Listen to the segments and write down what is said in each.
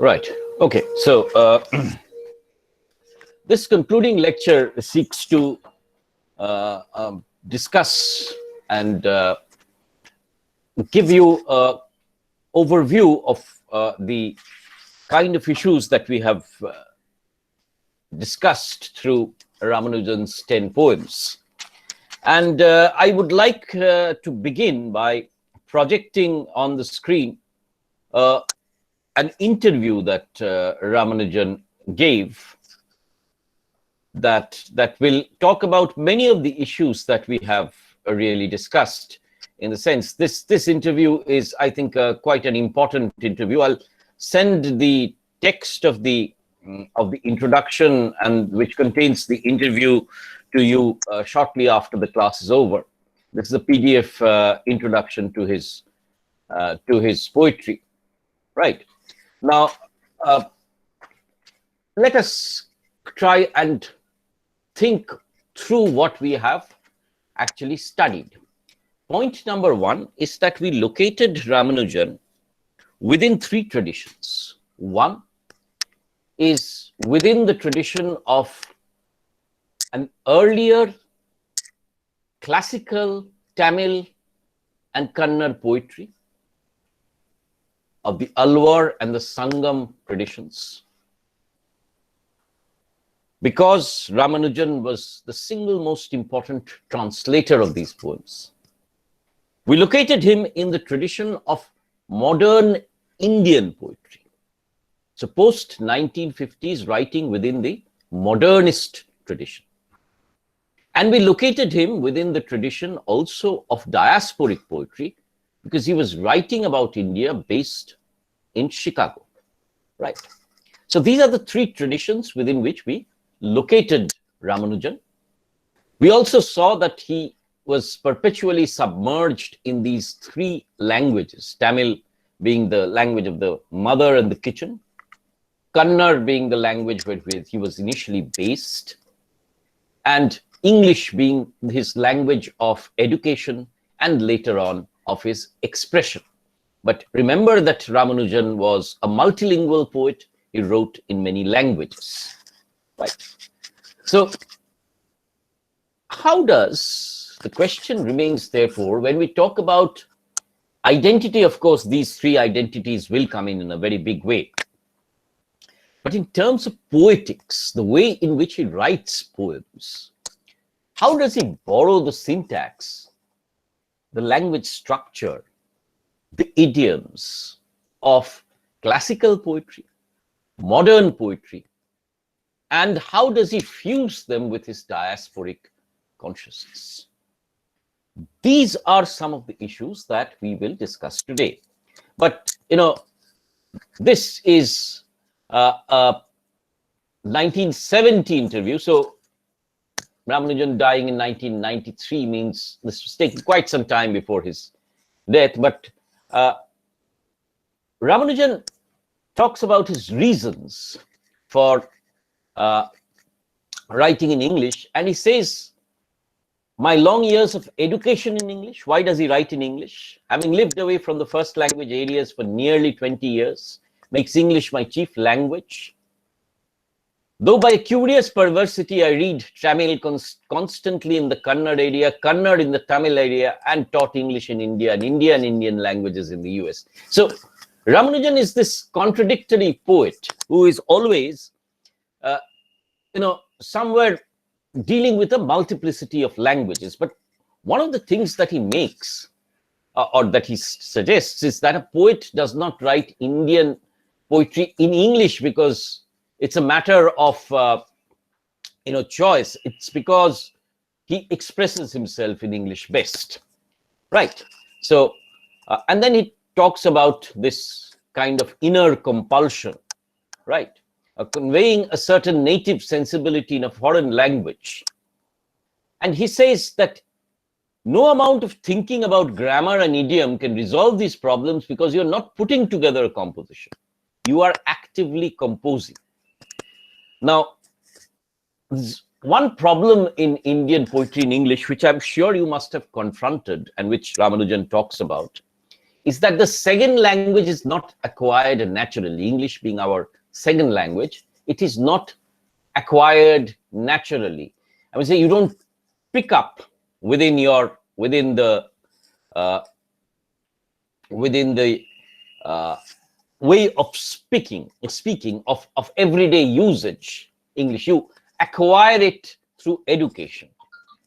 Right. Okay. So this concluding lecture seeks to discuss and give you an overview of the kind of issues that we have discussed through Ramanujan's 10 poems. And I would like to begin by projecting on the screen an interview that Ramanujan gave that will talk about many of the issues that we have really discussed. In the sense, this interview is, I think, quite an important interview. I'll send the text of the introduction, and which contains the interview, to you shortly after the class is over. This is a PDF introduction to his poetry. Right. Now, let us try and think through what we have actually studied. Point number one is that we located Ramanujan within three traditions. One is within the tradition of an earlier classical Tamil and Kannada poetry, of the Alvar and the Sangam traditions. Because Ramanujan was the single most important translator of these poems, we located him in the tradition of modern Indian poetry. So post-1950s writing within the modernist tradition. And we located him within the tradition also of diasporic poetry, because he was writing about India based in Chicago, right? So these are the three traditions within which we located Ramanujan. We also saw that he was perpetually submerged in these three languages, Tamil being the language of the mother and the kitchen, Kannada being the language where he was initially based, and English being his language of education and later on of his expression. But remember that Ramanujan was a multilingual poet. He wrote in many languages, right? So how does, the question remains therefore, when we talk about identity, of course, these three identities will come in a very big way. But in terms of poetics, the way in which he writes poems, how does he borrow the syntax, the language structure, the idioms of classical poetry, modern poetry, and how does he fuse them with his diasporic consciousness? These are some of the issues that we will discuss today. But, you know, this is a 1970 interview. So Ramanujan dying in 1993 means this was taking quite some time before his death. But Ramanujan talks about his reasons for writing in English, and he says, my long years of education in English. Why does he write in English? Having lived away from the first language areas for nearly 20 years, makes English my chief language. Though by a curious perversity, I read Tamil constantly in the Kannada area, Kannada in the Tamil area, and taught English in India and Indian languages in the US. So Ramanujan is this contradictory poet who is always, somewhere dealing with a multiplicity of languages. But one of the things that he makes, or that he suggests, is that a poet does not write Indian poetry in English because it's a matter of, choice. It's because he expresses himself in English best, right? So, and then he talks about this kind of inner compulsion, right? Conveying a certain native sensibility in a foreign language. And he says that no amount of thinking about grammar and idiom can resolve these problems because you're not putting together a composition. You are actively composing. Now, one problem in Indian poetry in English, which I'm sure you must have confronted and which Ramanujan talks about, is that the second language is not acquired naturally. English being our second language, it is not acquired naturally. I would say you don't pick up within the way of speaking of everyday usage English. You acquire it through education,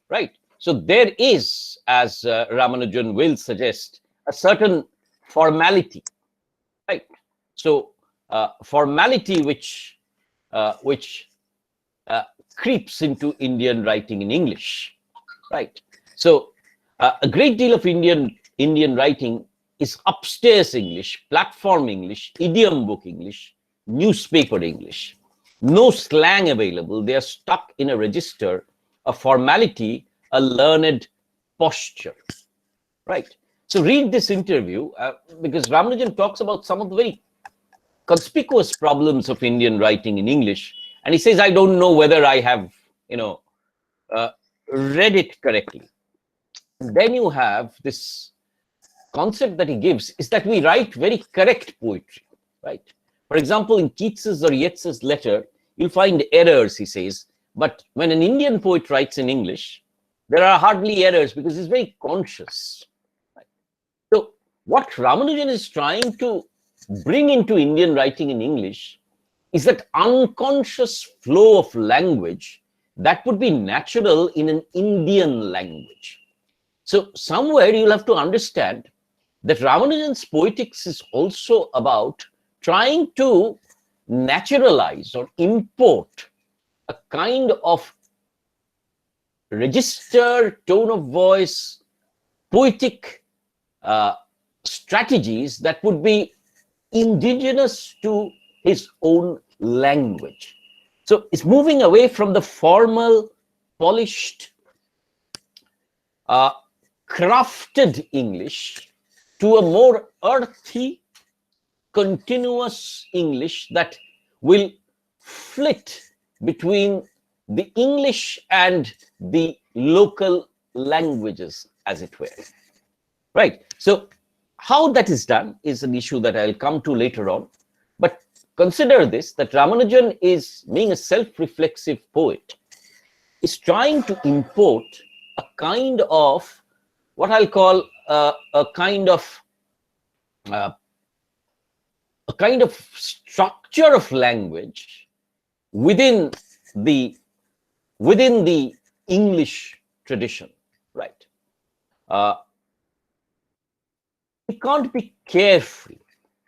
right? So there is, as Ramanujan will suggest, a certain formality, right? So formality which creeps into Indian writing in English, right? So a great deal of Indian writing is upstairs English, platform English, idiom book English, newspaper English. No slang available. They are stuck in a register, a formality, a learned posture, right? So read this interview because Ramanujan talks about some of the very conspicuous problems of Indian writing in English. And he says, I don't know whether I have, read it correctly. And then you have this concept that he gives is that we write very correct poetry, right? For example, in Keats's or Yeats's letter, you'll find errors, he says. But when an Indian poet writes in English, there are hardly errors because he's very conscious. Right? So what Ramanujan is trying to bring into Indian writing in English is that unconscious flow of language that would be natural in an Indian language. So somewhere you'll have to understand that Ramanujan's Poetics is also about trying to naturalize or import a kind of register, tone of voice, poetic strategies that would be indigenous to his own language. So it's moving away from the formal, polished, crafted English to a more earthy, continuous English that will flit between the English and the local languages, as it were. Right? So how that is done is an issue that I'll come to later on. But consider this, that Ramanujan is, being a self-reflexive poet, is trying to import a kind of what I'll call a kind of structure of language within the English tradition, right? It can't be carefree.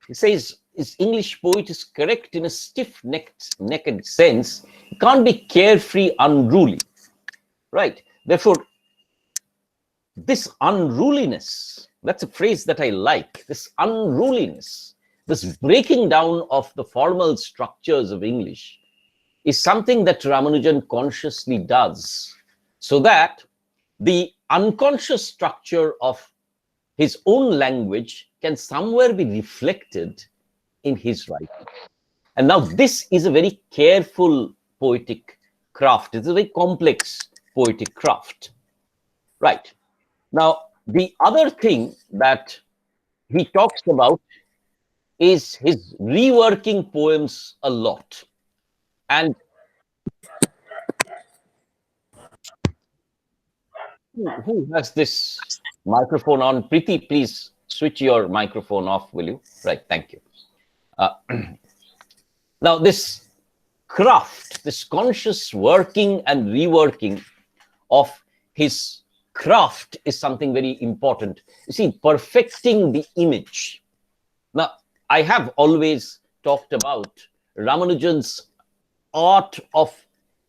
He says his English poet is correct in a stiff-necked sense. It can't be carefree, unruly, right? Therefore, this unruliness, that's a phrase that I like, this unruliness, this breaking down of the formal structures of English is something that Ramanujan consciously does so that the unconscious structure of his own language can somewhere be reflected in his writing. And now this is a very careful poetic craft. It's a very complex poetic craft, right? Now, the other thing that he talks about is his reworking poems a lot. And who has this microphone on? Preeti, please switch your microphone off, will you? Right, thank you. Now, this craft, this conscious working and reworking of his craft is something very important. You see, perfecting the image. Now, I have always talked about Ramanujan's art of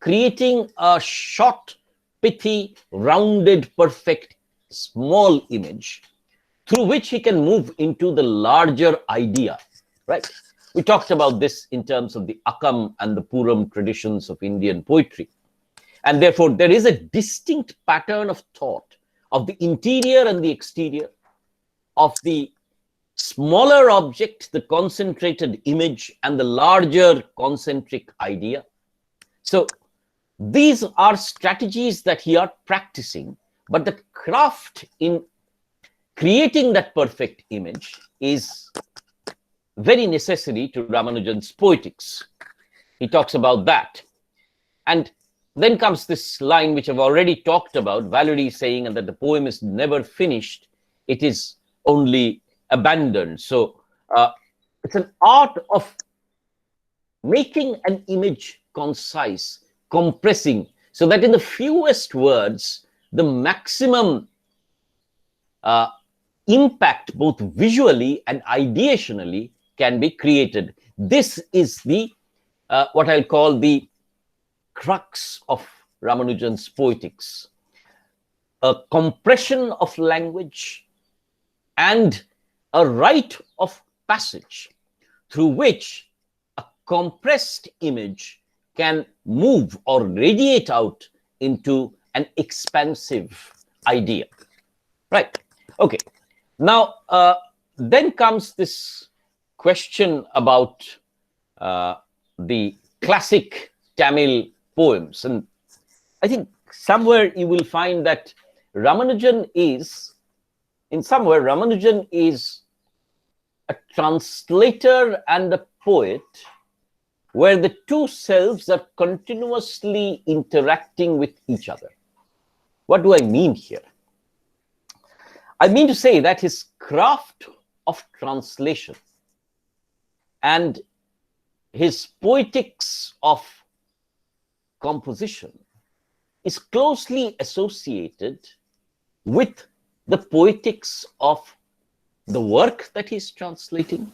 creating a short, pithy, rounded, perfect, small image through which he can move into the larger idea, right? We talked about this in terms of the Akam and the Puram traditions of Indian poetry. And therefore, there is a distinct pattern of thought of the interior and the exterior, of the smaller object, the concentrated image, and the larger concentric idea. So these are strategies that he are practicing, but the craft in creating that perfect image is very necessary to Ramanujan's Poetics. He talks about that. And then comes this line which I've already talked about, Valery saying that the poem is never finished, it is only abandoned. So it's an art of making an image concise, compressing, so that in the fewest words, the maximum impact, both visually and ideationally, can be created. This is the what I'll call the crux of Ramanujan's Poetics. A compression of language and a rite of passage through which a compressed image can move or radiate out into an expansive idea. Right. Okay. Now, then comes this question about the classic Tamil poems. And I think somewhere you will find that Ramanujan is a translator and a poet, where the two selves are continuously interacting with each other. What do I mean here? I mean to say that his craft of translation and his poetics of composition is closely associated with the poetics of the work that he's translating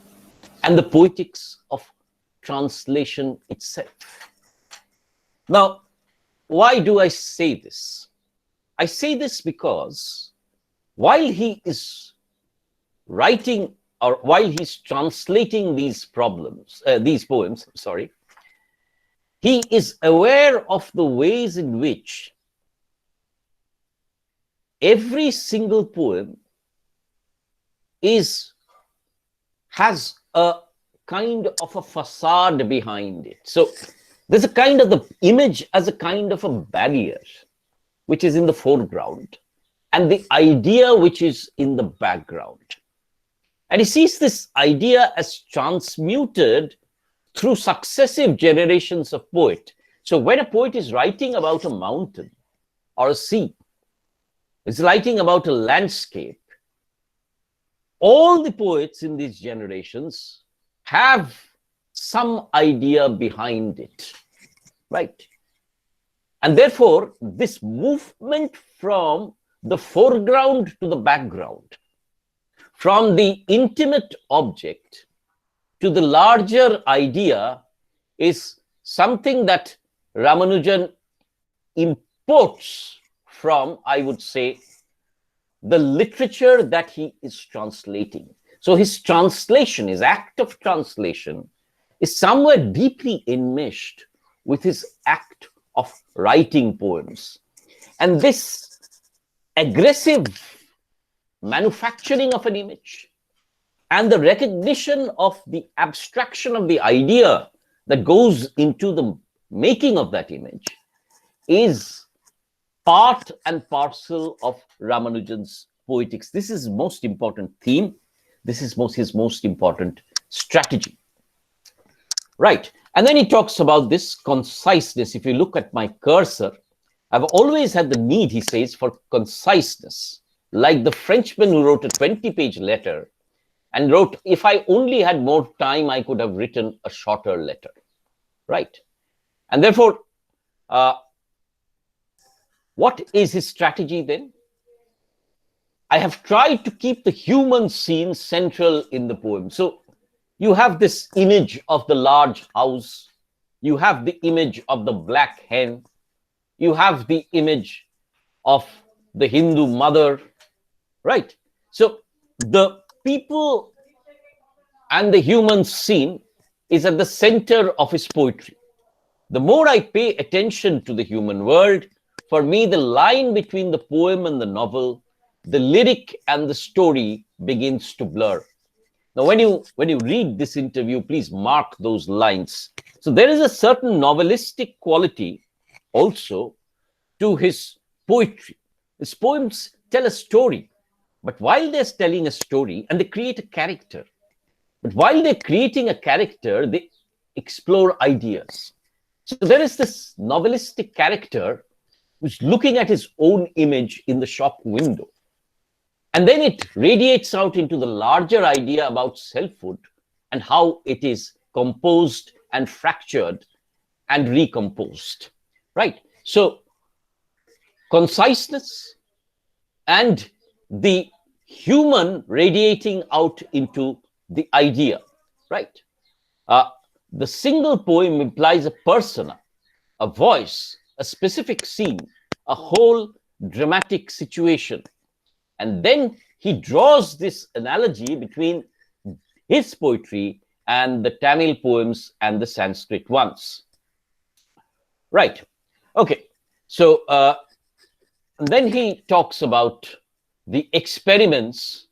and the poetics of translation itself. Now, why do I say this? I say this because while he is writing, or while he's translating these poems, he is aware of the ways in which every single poem has a kind of a facade behind it. So there's a kind of the image as a kind of a barrier, which is in the foreground, and the idea which is in the background. And he sees this idea as transmuted through successive generations of poet. So when a poet is writing about a mountain or a sea, is writing about a landscape, all the poets in these generations have some idea behind it, right? And therefore, this movement from the foreground to the background, from the intimate object to the larger idea, is something that Ramanujan imports from, I would say, the literature that he is translating. So his translation, his act of translation, is somewhere deeply enmeshed with his act of writing poems. And this aggressive manufacturing of an image and the recognition of the abstraction of the idea that goes into the making of that image is part and parcel of Ramanujan's Poetics. This is most important theme. This is his most important strategy. Right. And then he talks about this conciseness. If you look at my cursor, I've always had the need, he says, for conciseness. Like the Frenchman who wrote a 20-page letter and wrote, if I only had more time, I could have written a shorter letter. Right. And therefore, what is his strategy then? I have tried to keep the human scene central in the poem. So you have this image of the large house. You have the image of the black hen. You have the image of the Hindu mother, right? So the people and the human scene is at the center of his poetry. The more I pay attention to the human world, for me, the line between the poem and the novel, the lyric and the story begins to blur. Now, when you read this interview, please mark those lines. So there is a certain novelistic quality also to his poetry. His poems tell a story. But while they're telling a story and they create a character, but while they're creating a character, they explore ideas. So there is this novelistic character who's looking at his own image in the shop window. And then it radiates out into the larger idea about selfhood and how it is composed and fractured and recomposed, right? So conciseness and the human radiating out into the idea, right? The single poem implies a persona, a voice, a specific scene, a whole dramatic situation. And then he draws this analogy between his poetry and the Tamil poems and the Sanskrit ones. Right. Okay. So then he talks about the experiments,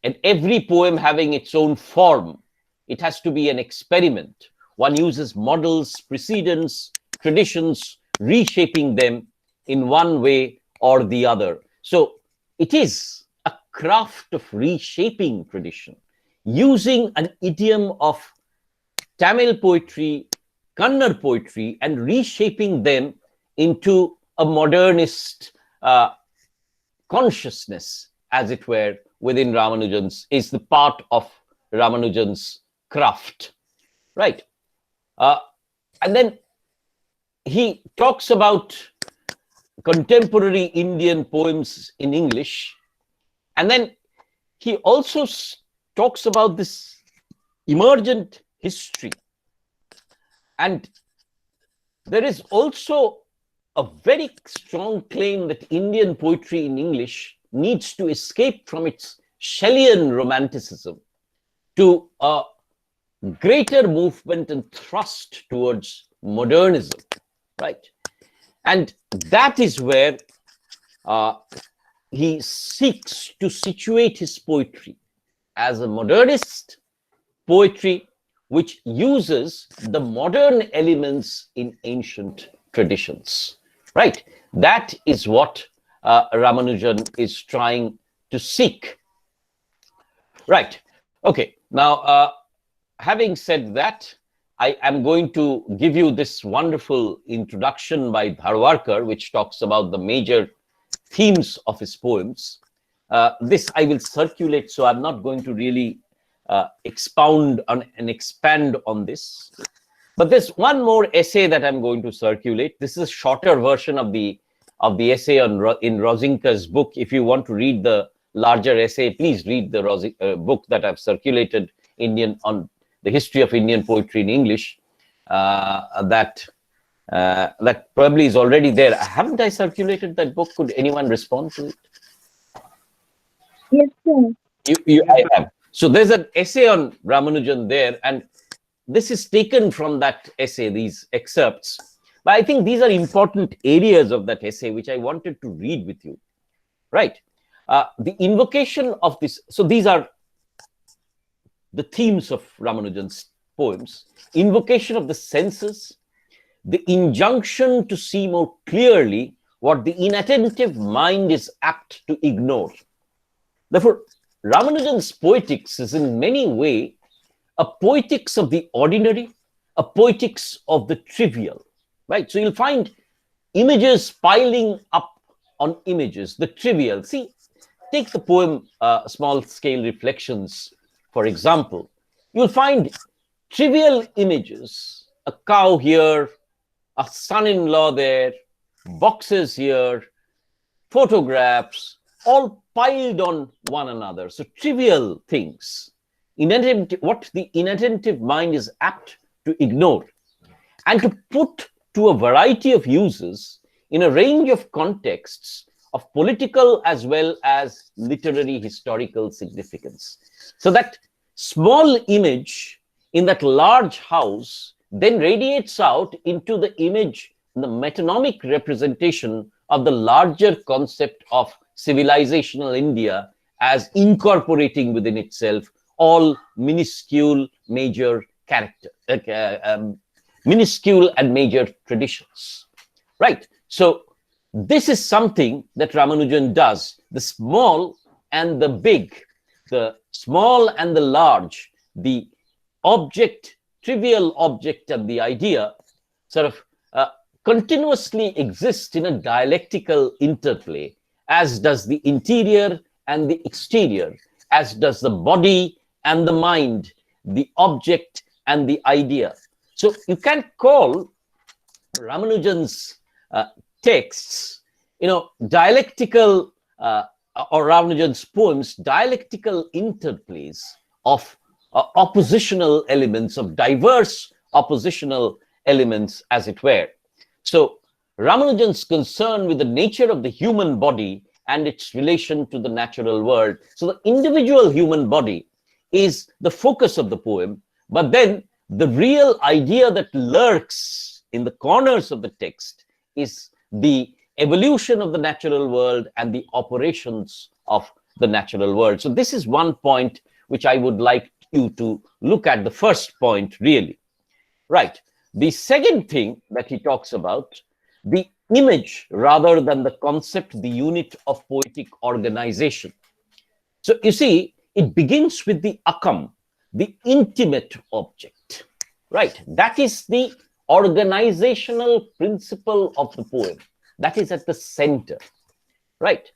and every poem having its own form. It has to be an experiment. One uses models, precedents, traditions, reshaping them in one way or the other. So it is a craft of reshaping tradition, using an idiom of Tamil poetry, Kannada poetry, and reshaping them into a modernist consciousness, as it were, within Ramanujan's, is the part of Ramanujan's craft, right? And then he talks about contemporary Indian poems in English. And then he also talks about this emergent history. And there is also a very strong claim that Indian poetry in English needs to escape from its Shelleyan romanticism to a greater movement and thrust towards modernism, right? And that is where he seeks to situate his poetry as a modernist poetry which uses the modern elements in ancient traditions, right? That is what Ramanujan is trying to seek. Right. Okay. Now, having said that, I am going to give you this wonderful introduction by Dharwarkar, which talks about the major themes of his poems. This I will circulate, so I'm not going to really expound on and expand on this. But there's one more essay that I'm going to circulate. This is a shorter version of the essay in Rosinka's book. If you want to read the larger essay, please read the book that I've circulated on the history of Indian poetry in English. That probably is already there. Haven't I circulated that book? Could anyone respond to it? Yes, sir. I have. So there's an essay on Ramanujan there, and this is taken from that essay, these excerpts. But I think these are important areas of that essay which I wanted to read with you. Right. The invocation of this. So these are the themes of Ramanujan's poems: invocation of the senses, the injunction to see more clearly what the inattentive mind is apt to ignore. Therefore, Ramanujan's Poetics is in many ways a poetics of the ordinary, a poetics of the trivial, right? So you'll find images piling up on images, the trivial. See, take the poem Small Scale Reflections, for example. You'll find trivial images, a cow here, a son-in-law there, boxes here, photographs, all piled on one another. So trivial things, what the inattentive mind is apt to ignore, and to put to a variety of uses in a range of contexts of political as well as literary historical significance. So that small image in that large house then radiates out into the image, the metonymic representation of the larger concept of civilizational India as incorporating within itself all minuscule major minuscule and major traditions, right? So this is something that Ramanujan does. The small and the big, the small and the large, the object, trivial object and the idea sort of continuously exist in a dialectical interplay, as does the interior and the exterior, as does the body and the mind, the object and the idea. So you can call Ramanujan's texts, dialectical, or Ramanujan's poems, dialectical interplays of oppositional elements, of diverse oppositional elements, as it were. So Ramanujan's concern with the nature of the human body and its relation to the natural world. So the individual human body is the focus of the poem, but then the real idea that lurks in the corners of the text is the evolution of the natural world and the operations of the natural world. So this is one point which I would like you to look at, the first point, really. Right. The second thing that he talks about, the image rather than the concept, the unit of poetic organization. So you see, it begins with the akam, the intimate object, right? That is the organizational principle of the poem. That is at the center, right?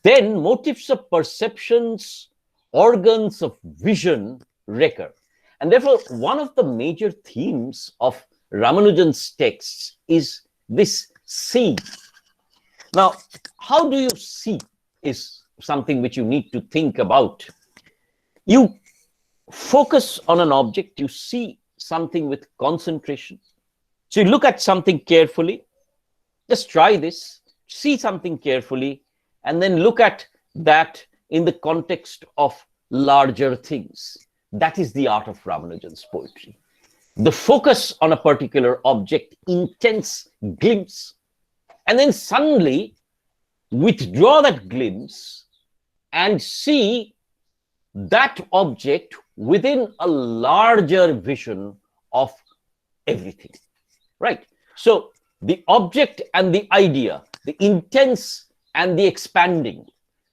Then motives of perceptions, organs of vision recur. And therefore, one of the major themes of Ramanujan's texts is this seeing. Now, how do you see is something which you need to think about. You focus on an object, you see something with concentration. So you look at something carefully, just try this, see something carefully, and then look at that in the context of larger things. That is the art of Ramanujan's poetry. The focus on a particular object, intense glimpse, and then suddenly withdraw that glimpse and see that object within a larger vision of everything, right? So the object and the idea, the intense and the expanding,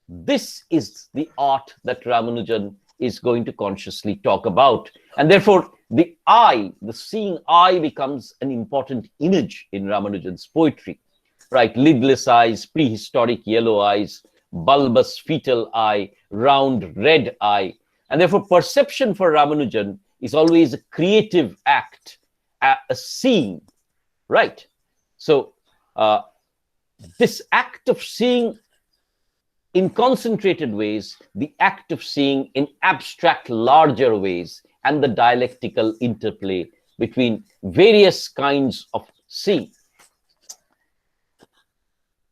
this is the art that Ramanujan is going to consciously talk about. And therefore, the eye, the seeing eye, becomes an important image in Ramanujan's poetry, right? Lidless eyes, prehistoric yellow eyes, bulbous fetal eye, round red eye. And therefore, perception for Ramanujan is always a creative act, a seeing, right? So this act of seeing in concentrated ways, the act of seeing in abstract, larger ways, and the dialectical interplay between various kinds of seeing.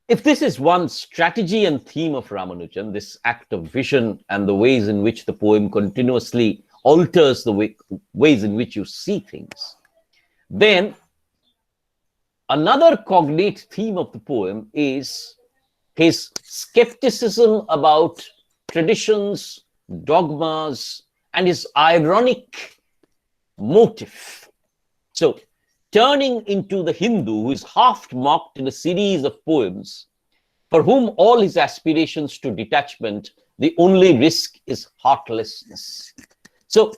If this is one strategy and theme of Ramanujan, this act of vision and the ways in which the poem continuously alters the ways in which you see things, then another cognate theme of the poem is his skepticism about traditions, dogmas, and his ironic motive. So, turning into the Hindu who is half mocked in a series of poems, for whom all his aspirations to detachment, the only risk is heartlessness. So,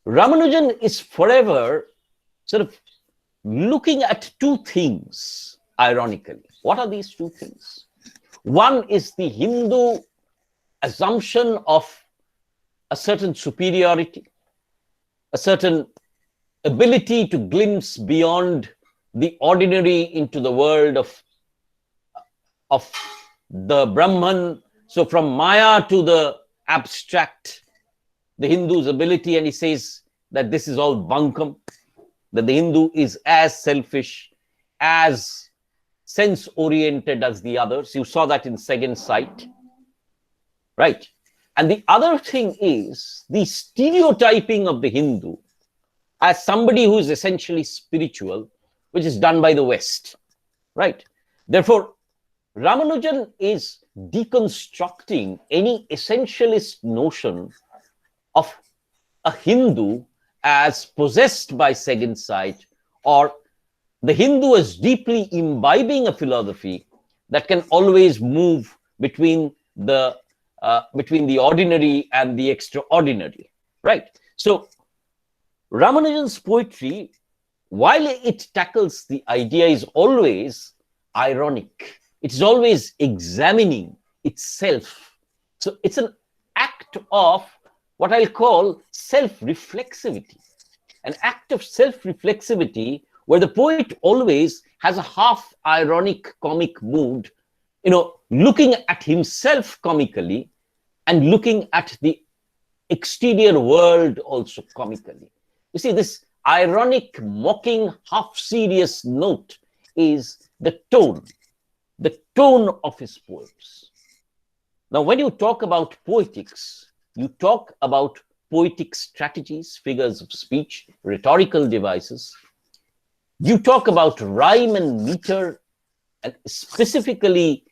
Ramanujan is forever sort of looking at two things, ironically. What are these two things? One is the Hindu assumption of a certain superiority, a certain ability to glimpse beyond the ordinary into the world of the Brahman. So from Maya to the abstract, the Hindu's ability, and he says that this is all bunkum, that the Hindu is as selfish, as sense-oriented as the others. You saw that in Second Sight, right? And the other thing is the stereotyping of the Hindu as somebody who is essentially spiritual, which is done by the West, right? Therefore, Ramanujan is deconstructing any essentialist notion of a Hindu as possessed by second sight, or the Hindu is deeply imbibing a philosophy that can always move between the ordinary and the extraordinary, right? So Ramanujan's poetry, while it tackles the idea, is always ironic. It's always examining itself. So it's an act of what I'll call self-reflexivity, an act of self-reflexivity where the poet always has a half ironic comic mood, looking at himself comically and looking at the exterior world also comically. You see, this ironic, mocking, half-serious note is the tone of his poems. Now, when you talk about poetics, you talk about poetic strategies, figures of speech, rhetorical devices. You talk about rhyme and meter, and specifically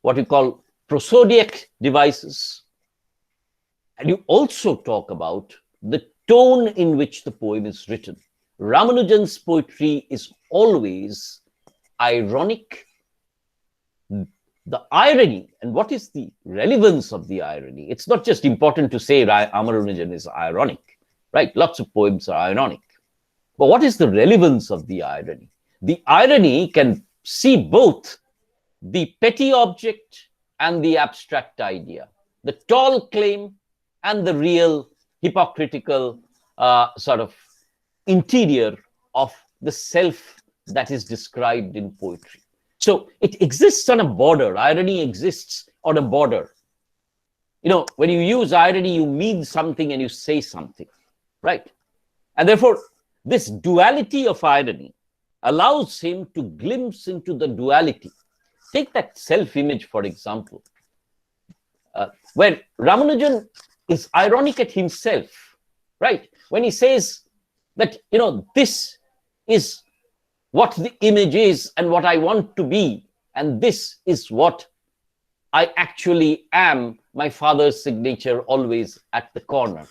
what we call prosodic devices. And you also talk about the tone in which the poem is written. Ramanujan's poetry is always ironic. The irony, and what is the relevance of the irony? It's not just important to say Ramanujan is ironic, right? Lots of poems are ironic. But what is the relevance of the irony? The irony can see both the petty object and the abstract idea, the tall claim and the real hypocritical sort of interior of the self that is described in poetry. So it exists on a border. Irony exists on a border. When you use irony, you mean something and you say something, right? And therefore, this duality of irony allows him to glimpse into the duality. Take that self-image, for example, where Ramanujan is ironic at himself, right? When he says that, this is what the image is and what I want to be, and this is what I actually am, my father's signature always at the corner.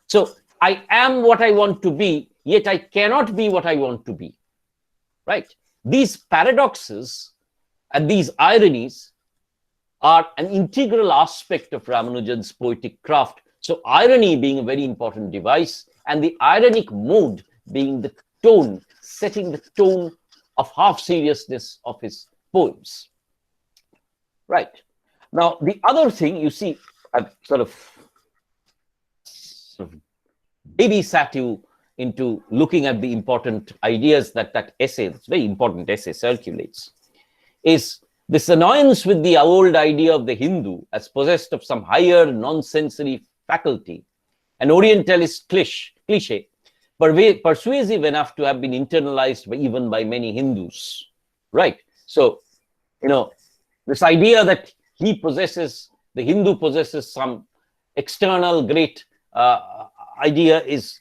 So I am what I want to be, yet I cannot be what I want to be, right? These paradoxes and these ironies are an integral aspect of Ramanujan's poetic craft. So irony being a very important device, and the ironic mood being the tone, setting the tone of half-seriousness of his poems. Right. Now, the other thing, you see, I've sort of babysat you into looking at the important ideas that essay, this very important essay circulates, is this annoyance with the old idea of the Hindu as possessed of some higher non-sensory faculty, an Orientalist cliche, persuasive enough to have been internalized even by many Hindus, right? So, this idea that the Hindu possesses some external great idea is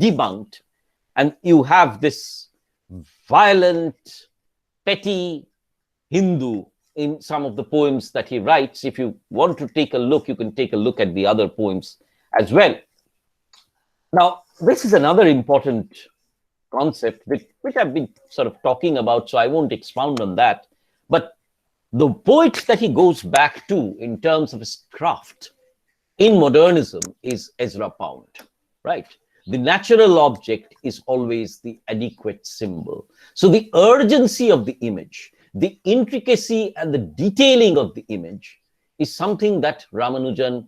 debunked, and you have this violent, petty Hindu in some of the poems that he writes. If you want to take a look, you can take a look at the other poems as well. Now, this is another important concept which I've been sort of talking about, so I won't expound on that. But the poet that he goes back to in terms of his craft in modernism is Ezra Pound, right? The natural object is always the adequate symbol. So the urgency of the image, the intricacy and the detailing of the image is something that Ramanujan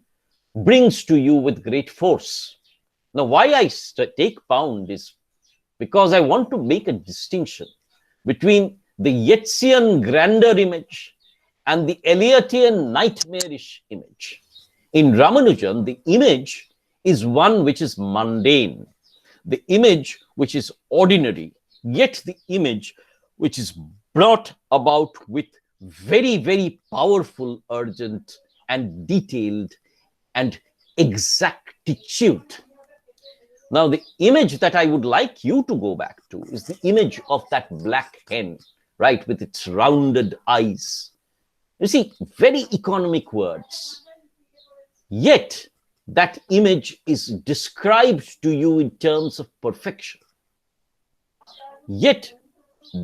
brings to you with great force. Now, why I take Pound is because I want to make a distinction between the Yeatsian grandeur image and the Eliotian nightmarish image. In Ramanujan, the image is one which is mundane, the image which is ordinary, yet the image which is brought about with very, very powerful, urgent, and detailed and exactitude. Now, the image that I would like you to go back to is the image of that black hen, right, with its rounded eyes. You see, very economic words. Yet, that image is described to you in terms of perfection. Yet,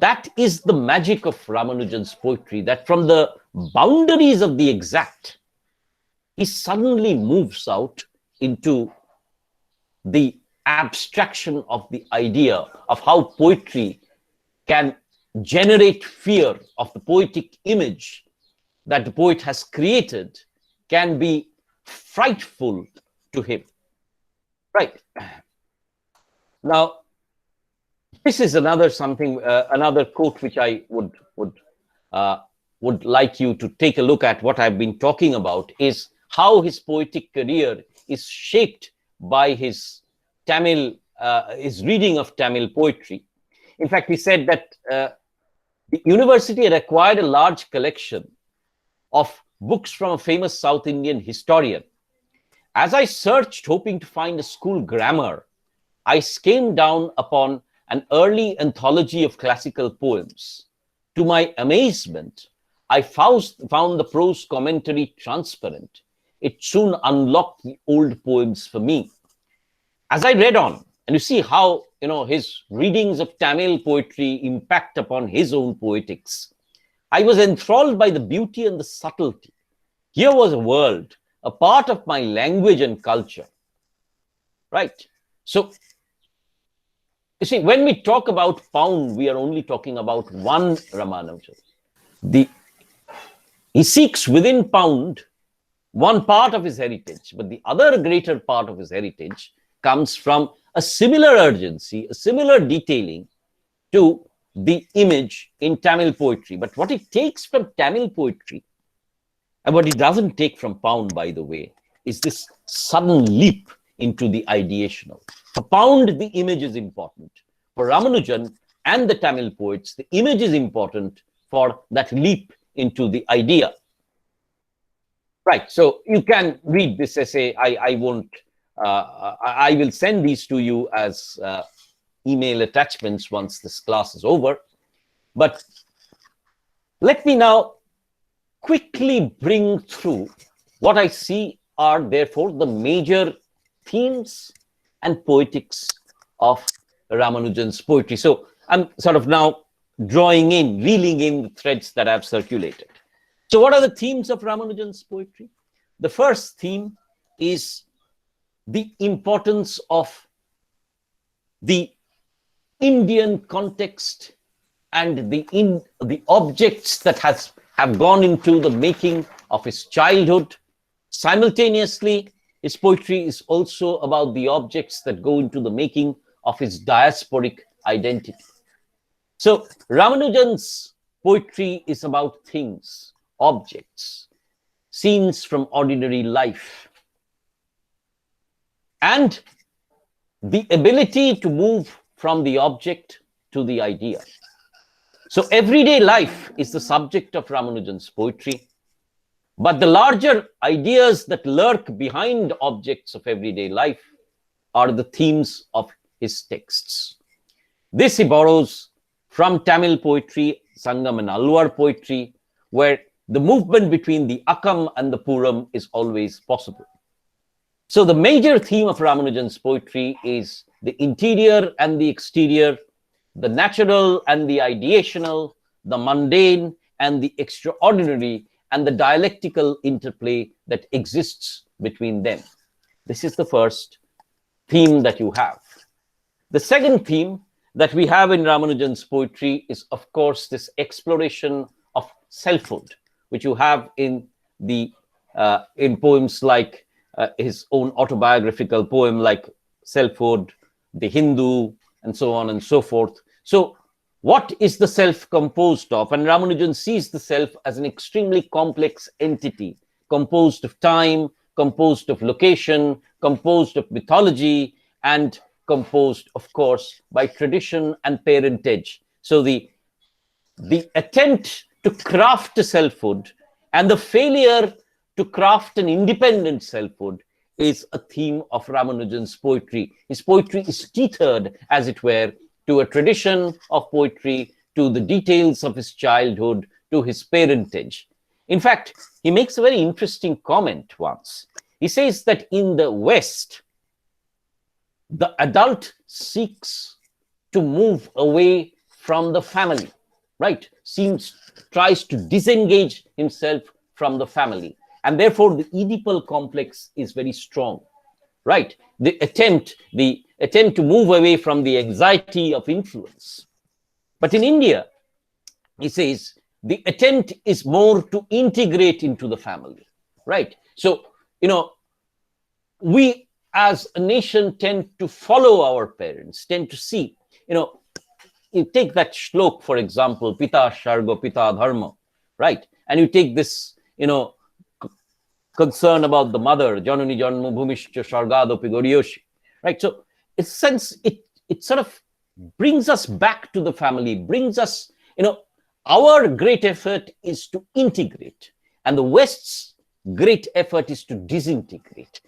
That is the magic of Ramanujan's poetry, that from the boundaries of the exact, he suddenly moves out into the abstraction of the idea of how poetry can generate fear, of the poetic image that the poet has created can be frightful to him. Right. Now, this is another quote which I would like you to take a look at. What I've been talking about is how his poetic career is shaped by his his reading of Tamil poetry. In fact, he said that the university had acquired a large collection of books from a famous South Indian historian. As I searched, hoping to find a school grammar, I came down upon an early anthology of classical poems. To my amazement, I found the prose commentary transparent. It soon unlocked the old poems for me. As I read on, and you see how his readings of Tamil poetry impact upon his own poetics, I was enthralled by the beauty and the subtlety. Here was a world, a part of my language and culture. Right? So, you see, when we talk about Pound, we are only talking about one Ramanujan. He seeks within Pound one part of his heritage, but the other greater part of his heritage comes from a similar urgency, a similar detailing to the image in Tamil poetry. But what it takes from Tamil poetry, and what it doesn't take from Pound, by the way, is this sudden leap into the ideational. For Pound, the image is important. For Ramanujan and the Tamil poets, the image is important for that leap into the idea. Right. So you can read this essay. I will send these to you as email attachments once this class is over. But let me now quickly bring through what I see are therefore the major themes and poetics of Ramanujan's poetry. So I'm sort of now drawing in, reeling in the threads that I've circulated. So what are the themes of Ramanujan's poetry? The first theme is the importance of the Indian context and the objects that have gone into the making of his childhood. Simultaneously, his poetry is also about the objects that go into the making of his diasporic identity. So Ramanujan's poetry is about things, objects, scenes from ordinary life, and the ability to move from the object to the idea. So everyday life is the subject of Ramanujan's poetry, but the larger ideas that lurk behind objects of everyday life are the themes of his texts. This he borrows from Tamil poetry, Sangam and Alwar poetry, where the movement between the Akam and the Puram is always possible. So the major theme of Ramanujan's poetry is the interior and the exterior, the natural and the ideational, the mundane and the extraordinary, and the dialectical interplay that exists between them. This is the first theme that you have. The second theme that we have in Ramanujan's poetry is, of course, this exploration of selfhood, which you have in poems like his own autobiographical poem like Selfhood, The Hindu, and so on and so forth. So what is the self composed of? And Ramanujan sees the self as an extremely complex entity, composed of time, composed of location, composed of mythology, and composed, of course, by tradition and parentage. So the attempt to craft a selfhood and the failure to craft an independent selfhood is a theme of Ramanujan's poetry. His poetry is tethered, as it were, to a tradition of poetry, to the details of his childhood, to his parentage. In fact, he makes a very interesting comment once. He says that in the West, the adult seeks to move away from the family, right? Tries to disengage himself from the family. And therefore, the Oedipal complex is very strong, right? The attempt to move away from the anxiety of influence. But in India, he says, the attempt is more to integrate into the family, right? So, we as a nation tend to follow our parents, tend to see, you take that shlok, for example, Pita Shargo, Pita Dharma, right? And you take this, concern about the mother, Janani Janmu Bhumishcha Shargadopi Goryoshi, right? So, in a sense, it sort of brings us back to the family, brings us, our great effort is to integrate, and the West's great effort is to disintegrate.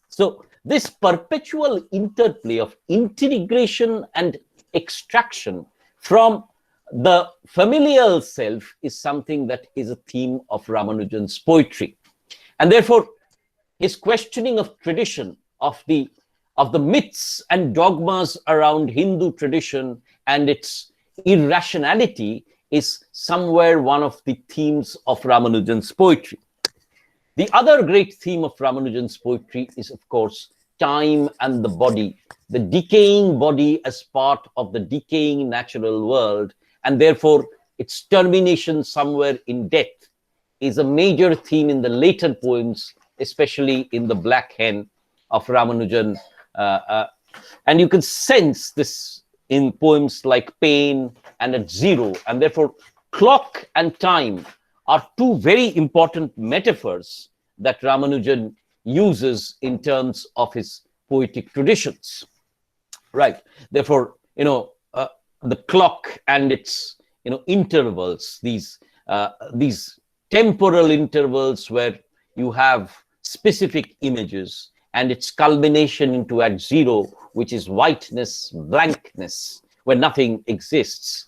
So this perpetual interplay of integration and extraction from the familial self is something that is a theme of Ramanujan's poetry. And therefore, his questioning of tradition, of the myths and dogmas around Hindu tradition and its irrationality is somewhere one of the themes of Ramanujan's poetry. The other great theme of Ramanujan's poetry is, of course, time and the body, the decaying body as part of the decaying natural world, and therefore its termination somewhere in death is a major theme in the later poems, especially in The Black Hen of Ramanujan. And you can sense this in poems like Pain and At Zero. And therefore, clock and time are two very important metaphors that Ramanujan uses in terms of his poetic traditions, right? Therefore, the clock and its, intervals, these temporal intervals where you have specific images and its culmination into At Zero, which is whiteness, blankness, where nothing exists,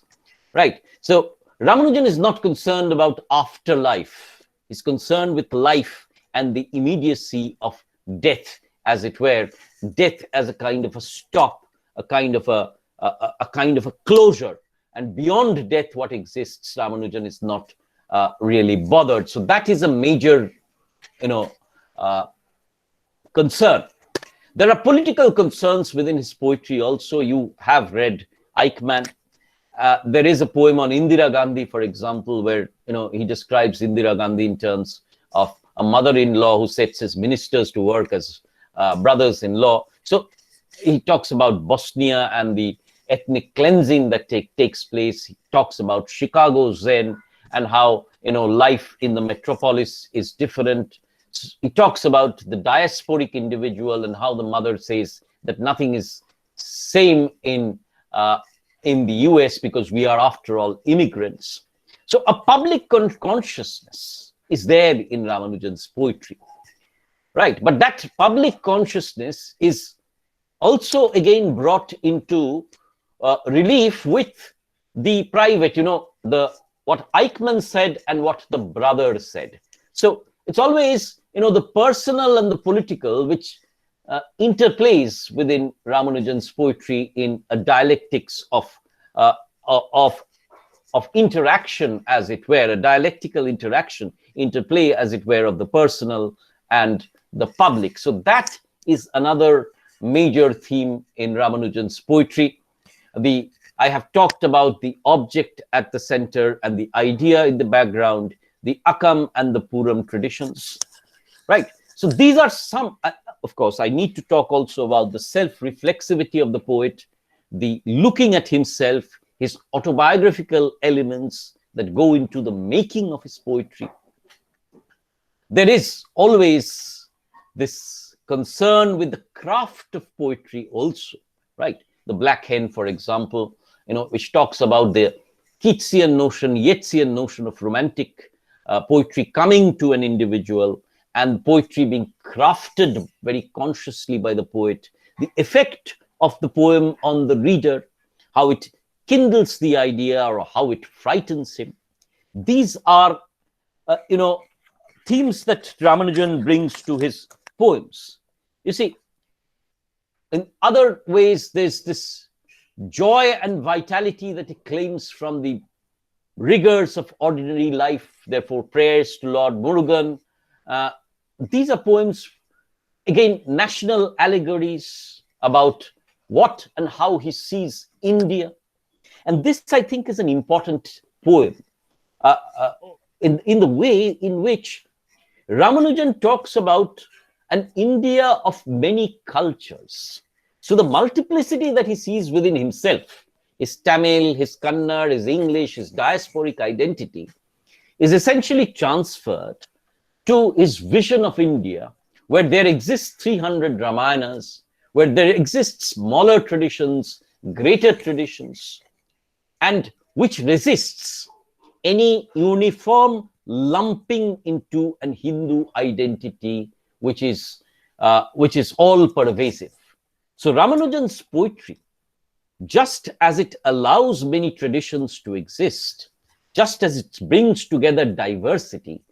right? So Ramanujan is not concerned about afterlife. He's concerned with life and the immediacy of death, as it were, death as a kind of a stop, a kind of a closure. And beyond death, what exists, Ramanujan is not really bothered. So that is a major, concern. There are political concerns within his poetry also. You have read Eichmann. There is a poem on Indira Gandhi, for example, where he describes Indira Gandhi in terms of a mother-in-law who sets his ministers to work as brothers-in-law. So he talks about Bosnia and the ethnic cleansing that takes place. He talks about Chicago Zen and how life in the metropolis is different. He talks about the diasporic individual and how the mother says that nothing is same in the US because we are, after all, immigrants. So a public consciousness is there in Ramanujan's poetry, right? But that public consciousness is also again brought into relief with the private, what Eichmann said and what the brother said. So it's always, the personal and the political, which interplays within Ramanujan's poetry in a dialectics of interaction, as it were, a dialectical interaction, interplay, as it were, of the personal and the public. So that is another major theme in Ramanujan's poetry. I have talked about the object at the center and the idea in the background, the Akam and the Puram traditions, right? So these are some, of course, I need to talk also about the self-reflexivity of the poet, the looking at himself, his autobiographical elements that go into the making of his poetry. There is always this concern with the craft of poetry also, right? The Black Hen, for example, which talks about the Keatsian notion, Yeatsian notion of romantic poetry coming to an individual and poetry being crafted very consciously by the poet, the effect of the poem on the reader, how it kindles the idea or how it frightens him. These are, themes that Ramanujan brings to his poems. You see, in other ways, there's this joy and vitality that he claims from the rigors of ordinary life, therefore prayers to Lord Murugan. These are poems, again, national allegories about what and how he sees India. And this, I think, is an important poem in the way in which Ramanujan talks about an India of many cultures. So the multiplicity that he sees within himself, his Tamil, his Kannada, his English, his diasporic identity, is essentially transferred to his vision of India, where there exists 300 Ramayanas, where there exist smaller traditions, greater traditions, and which resists any uniform lumping into an Hindu identity, which is all pervasive. So Ramanujan's poetry, just as it allows many traditions to exist, just as it brings together diversity,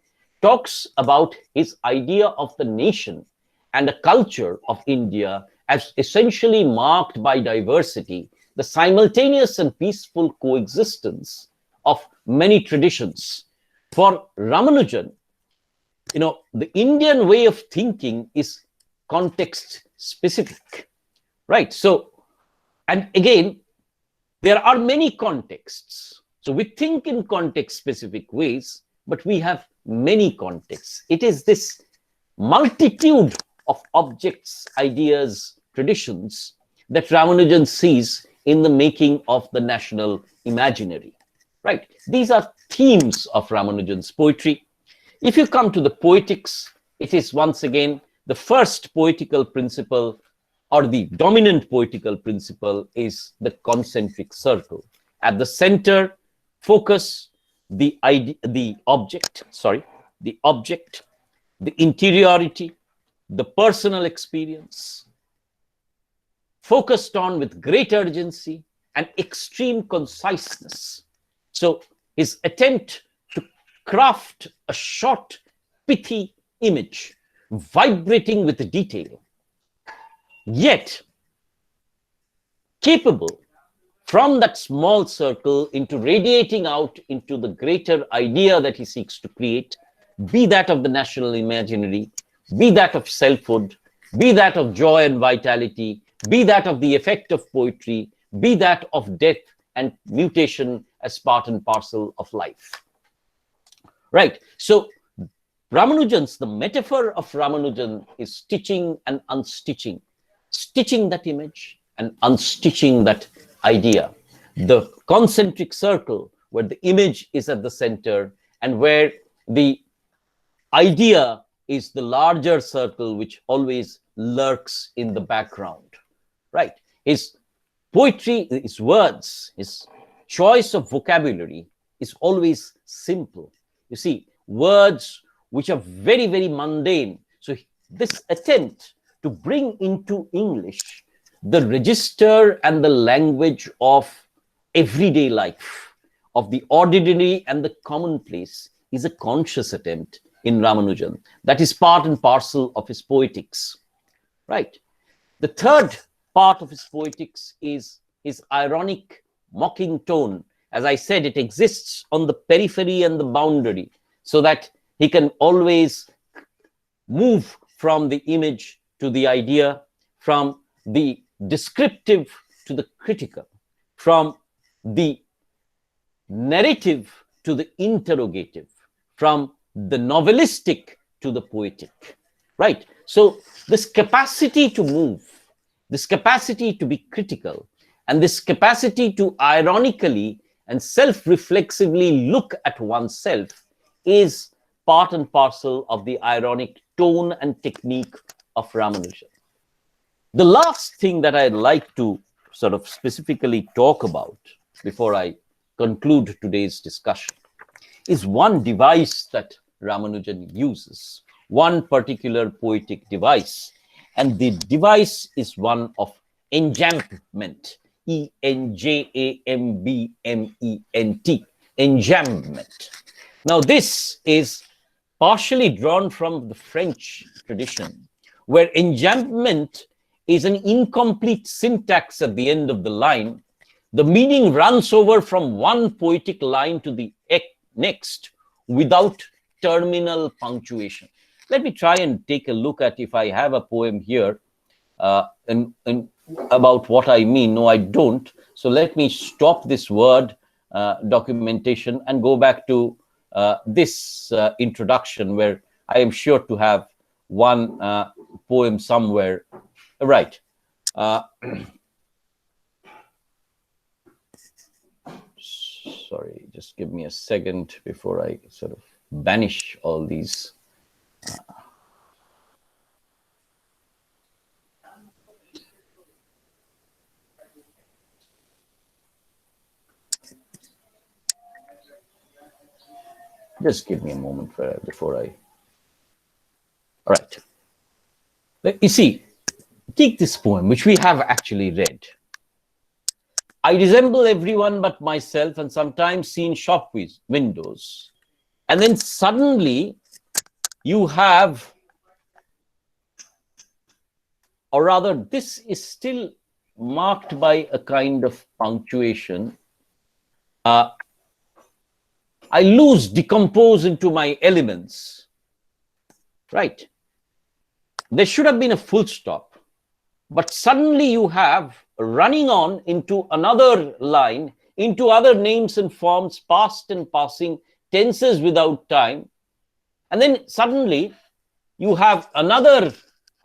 talks about his idea of the nation and a culture of India as essentially marked by diversity, the simultaneous and peaceful coexistence of many traditions. For Ramanujan, the Indian way of thinking is context specific, right? So, and again, there are many contexts. So we think in context specific ways, but we have many contexts. It is this multitude of objects, ideas, traditions that Ramanujan sees in the making of the national imaginary, right? These are themes of Ramanujan's poetry. If you come to the Poetics, it is once again the first poetical principle, or the dominant poetical principle, is the concentric circle. At the center, focus, the object, the interiority, the personal experience, focused on with great urgency and extreme conciseness. So his attempt to craft a short, pithy image, vibrating with detail, yet capable from that small circle into radiating out into the greater idea that he seeks to create, be that of the national imaginary, be that of selfhood, be that of joy and vitality, be that of the effect of poetry, be that of death and mutation as part and parcel of life. Right. So the metaphor of Ramanujan is stitching and unstitching, stitching that image and unstitching that idea. The concentric circle, where the image is at the center and where the idea is the larger circle, which always lurks in the background, right? His poetry, his words, his choice of vocabulary is always simple. You see, words which are very, very mundane. So this attempt to bring into English the register and the language of everyday life, of the ordinary and the commonplace, is a conscious attempt in Ramanujan. That is part and parcel of his poetics, right? The third part of his poetics is his ironic, mocking tone. As I said, it exists on the periphery and the boundary, so that he can always move from the image to the idea, from the descriptive to the critical, from the narrative to the interrogative, from the novelistic to the poetic, right? So this capacity to move, this capacity to be critical, and this capacity to ironically and self-reflexively look at oneself is part and parcel of the ironic tone and technique of Ramanujan. The last thing that I'd like to sort of specifically talk about before I conclude today's discussion is one device that Ramanujan uses, one particular poetic device. And the device is one of enjambment, E-N-J-A-M-B-M-E-N-T, enjambment. Now, this is partially drawn from the French tradition, where enjambment is an incomplete syntax at the end of the line, the meaning runs over from one poetic line to the next without terminal punctuation. Let me try and take a look at if I have a poem here and about what I mean. No, I don't. So let me stop this word documentation and go back to this introduction, where I am sure to have one poem somewhere. Right. Sorry, just give me a second before I sort of banish all these. Just give me a moment before I. All right. You see, take this poem, which we have actually read. I resemble everyone but myself, and sometimes see in shop windows. And then suddenly you have, or rather, this is still marked by a kind of punctuation. I lose, decompose into my elements. Right. There should have been a full stop, but suddenly you have running on into another line, into other names and forms, past and passing, tenses without time. And then suddenly you have another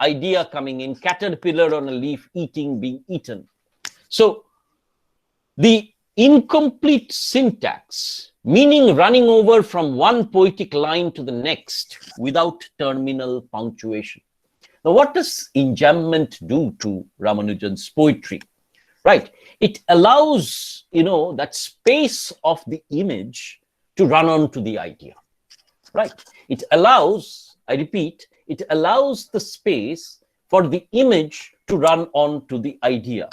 idea coming in, caterpillar on a leaf, eating, being eaten. So the incomplete syntax, meaning running over from one poetic line to the next without terminal punctuation. Now, what does enjambment do to Ramanujan's poetry? Right. It allows, that space of the image to run on to the idea. Right. It allows, I repeat, it allows the space for the image to run on to the idea.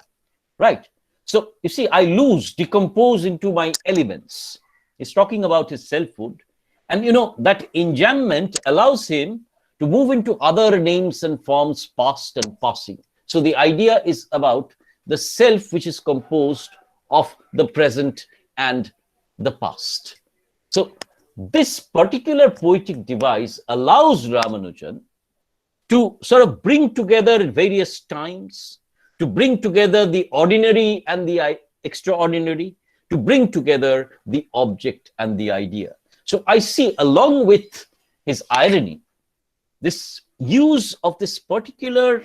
Right. So, you see, I lose, decompose into my elements. He's talking about his selfhood. And, that enjambment allows him to move into other names and forms, past and passing. So the idea is about the self, which is composed of the present and the past. So this particular poetic device allows Ramanujan to sort of bring together at various times, to bring together the ordinary and the extraordinary, to bring together the object and the idea. So I see, along with his irony, this use of this particular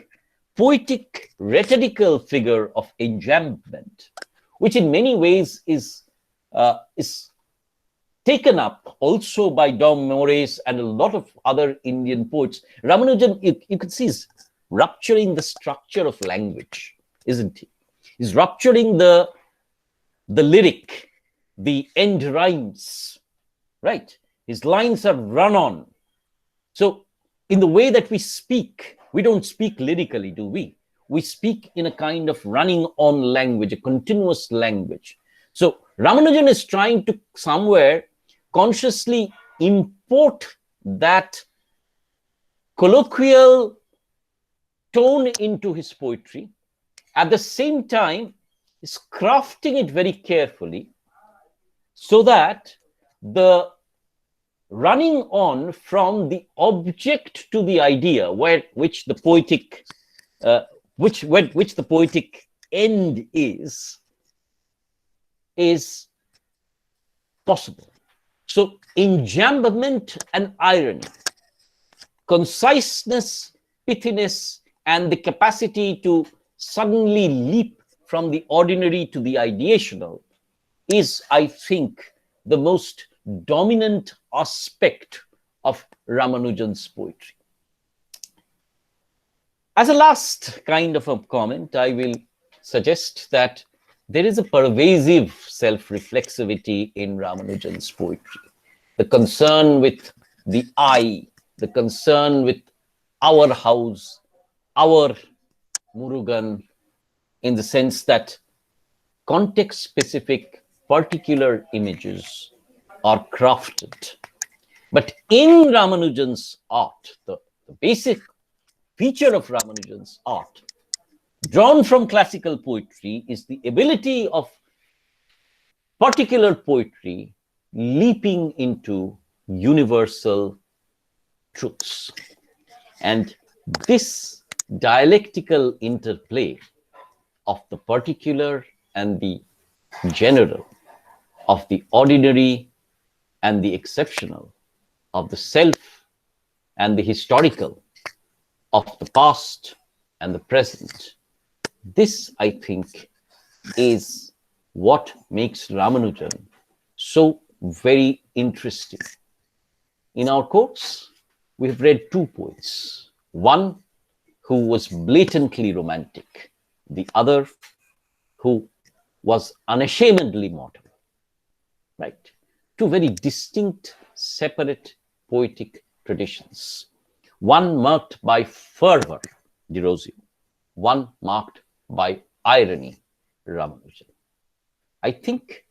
poetic rhetorical figure of enjambment, which in many ways is taken up also by Dom Moraes and a lot of other Indian poets. Ramanujan, you could see, is rupturing the structure of language, isn't he? He's rupturing the lyric, the end rhymes, right? His lines are run on. So in the way that we speak, we don't speak lyrically, do we? We speak in a kind of running on language, a continuous language. So Ramanujan is trying to somewhere consciously import that colloquial tone into his poetry. At the same time, is crafting it very carefully so that the running on from the object to the idea, which the poetic end is possible. So enjambment and irony, conciseness, pithiness, and the capacity to suddenly leap from the ordinary to the ideational is, I think, the most dominant aspect of Ramanujan's poetry. As a last kind of a comment, I will suggest that there is a pervasive self-reflexivity in Ramanujan's poetry. The concern with the I, the concern with our house, our Murugan, in the sense that context-specific particular images are crafted. But in Ramanujan's art, the basic feature of Ramanujan's art, drawn from classical poetry, is the ability of particular poetry leaping into universal truths. And this dialectical interplay of the particular and the general, of the ordinary and the exceptional, of the self and the historical, of the past and the present. This, I think, is what makes Ramanujan so very interesting. In our course, we have read two poets, one who was blatantly romantic, the other who was unashamedly modern, right? Two very distinct, separate poetic traditions. One marked by fervor, Derosio, one marked by irony, Ramanujan. I think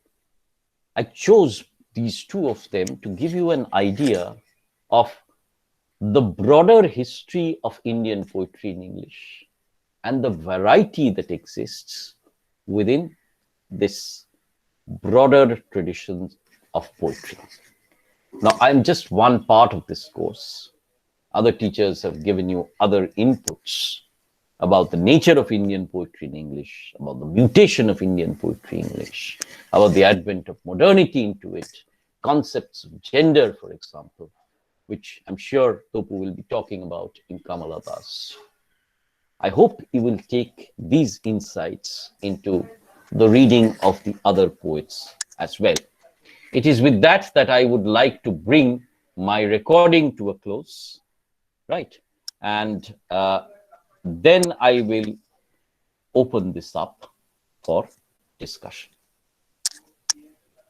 I chose these two of them to give you an idea of the broader history of Indian poetry in English and the variety that exists within this broader tradition of poetry. Now, I'm just one part of this course. Other teachers have given you other inputs about the nature of Indian poetry in English, about the mutation of Indian poetry in English, about the advent of modernity into it, concepts of gender, for example, which I'm sure Topu will be talking about in Kamala Das. I hope you will take these insights into the reading of the other poets as well. It is with that that I would like to bring my recording to a close, right? And then I will open this up for discussion.